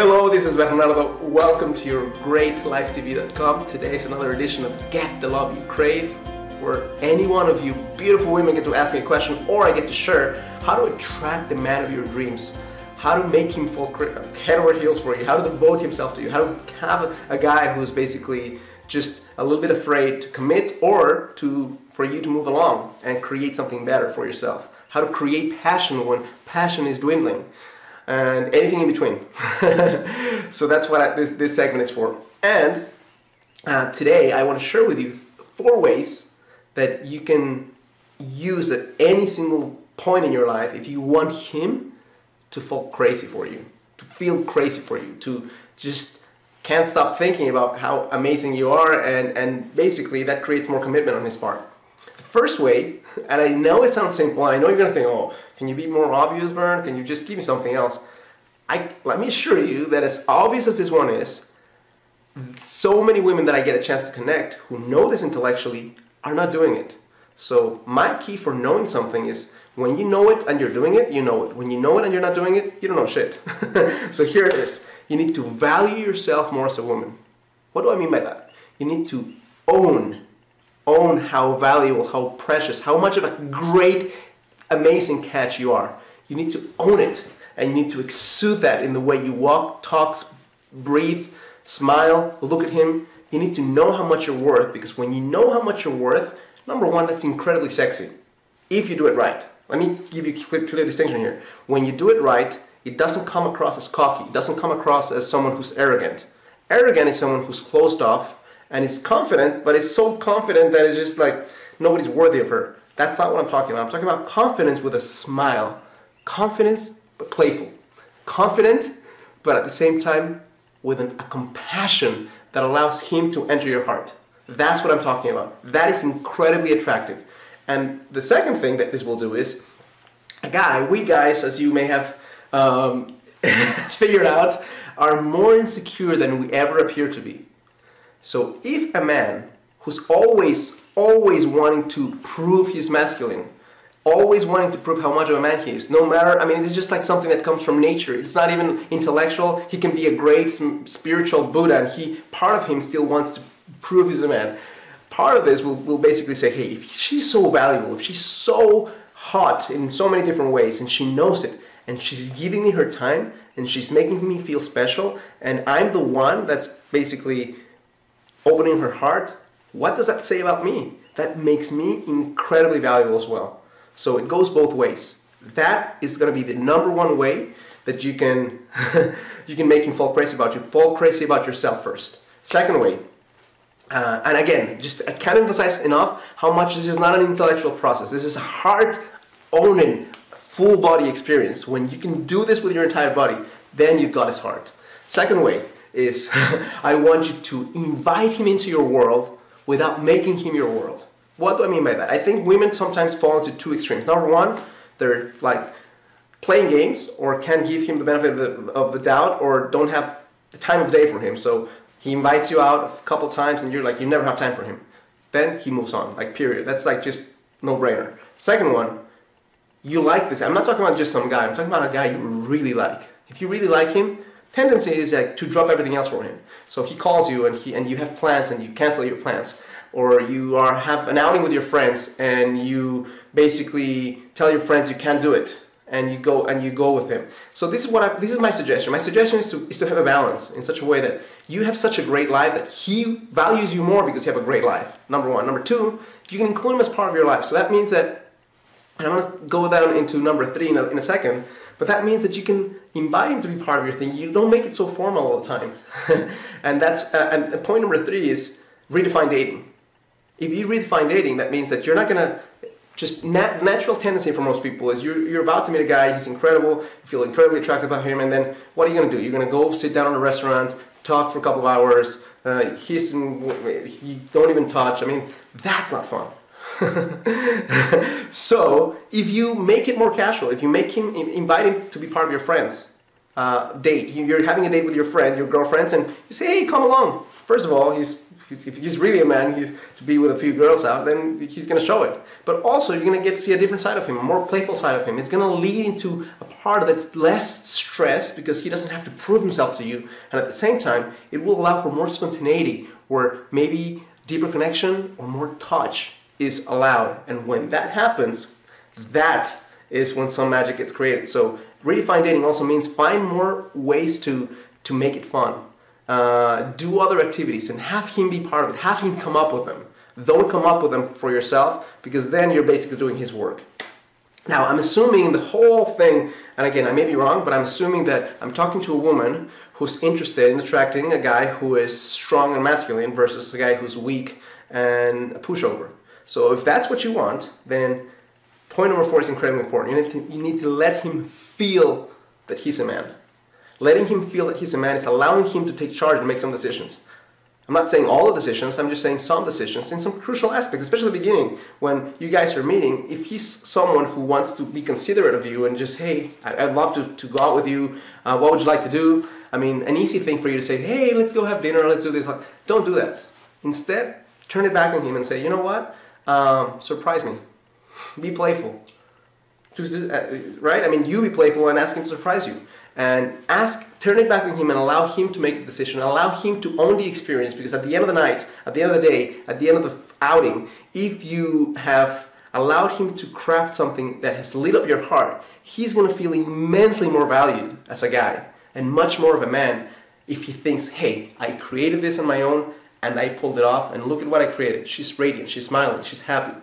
Hello, this is Bernardo. Welcome to your greatlifetv.com. Today is another edition of Get the Love You Crave, where any one of you beautiful women get to ask me a question, or I get to share how to attract the man of your dreams, how to make him fall head over heels for you, how to devote himself to you, how to have a guy who's basically just a little bit afraid to commit or for you to move along and create something better for yourself, how to create passion when passion is dwindling, and anything in between. So that's what this segment is for. And today I want to share with you 4 ways that you can use at any single point in your life if you want him to fall crazy for you, to feel crazy for you, to just can't stop thinking about how amazing you are, and basically that creates more commitment on his part. The first way, and I know it sounds simple, and I know you're gonna think, oh, can you be more obvious, Bern? Can you just give me something else? Let me assure you that as obvious as this one is, so many women that I get a chance to connect who know this intellectually are not doing it. So my key for knowing something is when you know it and you're doing it, you know it. When you know it and you're not doing it, you don't know shit. So here it is. You need to value yourself more as a woman. What do I mean by that? You need to own how valuable, how precious, how much of a great, amazing catch you are. You need to own it, and you need to exude that in the way you walk, talk, breathe, smile, look at him. You need to know how much you're worth, because when you know how much you're worth, number one, that's incredibly sexy, if you do it right. Let me give you a clear distinction here. When you do it right, it doesn't come across as cocky. It doesn't come across as someone who's arrogant. Arrogant is someone who's closed off and is confident, but is so confident that it's just like nobody's worthy of her. That's not what I'm talking about. I'm talking about confidence with a smile. Confidence, but playful. Confident, but at the same time with a compassion that allows him to enter your heart. That's what I'm talking about. That is incredibly attractive. And the second thing that this will do is, we guys, as you may have figured out, are more insecure than we ever appear to be. So if a man who's always wanting to prove he's masculine, always wanting to prove how much of a man he is, no matter, it's just like something that comes from nature. It's not even intellectual. He can be a great spiritual Buddha, and part of him still wants to prove he's a man. Part of this will basically say, hey, if she's so valuable, if she's so hot in so many different ways, and she knows it, and she's giving me her time, and she's making me feel special, and I'm the one that's basically opening her heart, what does that say about me? That makes me incredibly valuable as well. So it goes both ways. That is going to be the number one way that you can make him fall crazy about you. Fall crazy about yourself first. Second way, and again, I can't emphasize enough how much this is not an intellectual process. This is a heart-owning, full-body experience. When you can do this with your entire body, then you've got his heart. Second way is I want you to invite him into your world without making him your world. What do I mean by that? I think women sometimes fall into 2 extremes. Number one, they're like playing games or can't give him the benefit of the doubt, or don't have the time of day for him. So he invites you out a couple times and you're like, you never have time for him. Then he moves on, like period. That's like just no-brainer. Second one, you like this. I'm not talking about just some guy. I'm talking about a guy you really like. If you really like him, tendency is like to drop everything else for him. So he calls you and you have plans and you cancel your plans, or you have an outing with your friends and you basically tell your friends you can't do it, and you go with him. So this is my suggestion. My suggestion is to have a balance in such a way that you have such a great life that he values you more because you have a great life. Number one. Number two, you can include him as part of your life. So that means that, and I'm going to go down into number 3 in a second, but that means that you can invite him to be part of your thing. You don't make it so formal all the time. And that's and point number 3 is redefine dating. If you redefine dating, that means that you're not going to just natural tendency for most people is you're about to meet a guy, he's incredible, you feel incredibly attracted about him, and then what are you going to do? You're going to go sit down in a restaurant, talk for a couple of hours, kiss, and you don't even touch. That's not fun. So if you make it more casual, if you invite him to be part of your friends, date. You're having a date with your friend, your girlfriends, and you say, hey, come along. First of all, if he's really a man, he's to be with a few girls out, then he's going to show it. But also, you're going to get to see a different side of him, a more playful side of him. It's going to lead into a part that's less stress because he doesn't have to prove himself to you. And at the same time, it will allow for more spontaneity, where maybe deeper connection or more touch is allowed. And when that happens, that is when some magic gets created. So redefine dating also means find more ways to make it fun. Do other activities and have him be part of it. Have him come up with them. Don't come up with them for yourself, because then you're basically doing his work. Now, I'm assuming the whole thing, and again, I may be wrong, but I'm assuming that I'm talking to a woman who's interested in attracting a guy who is strong and masculine versus a guy who's weak and a pushover. So if that's what you want, then point number 4 is incredibly important. You need to let him feel that he's a man. Letting him feel that he's a man is allowing him to take charge and make some decisions. I'm not saying all the decisions, I'm just saying some decisions in some crucial aspects, especially at the beginning when you guys are meeting. If he's someone who wants to be considerate of you and just, hey, I'd love to go out with you, what would you like to do? I mean, an easy thing for you to say, hey, let's go have dinner, let's do this. Don't do that. Instead, turn it back on him and say, you know what? Surprise me. Be playful. Right? I mean, you be playful and ask him to surprise you. And turn it back on him and allow him to make the decision. Allow him to own the experience, because at the end of the night, at the end of the day, at the end of the outing, if you have allowed him to craft something that has lit up your heart, he's going to feel immensely more valued as a guy and much more of a man if he thinks, hey, I created this on my own and I pulled it off and look at what I created. She's radiant, she's smiling, she's happy.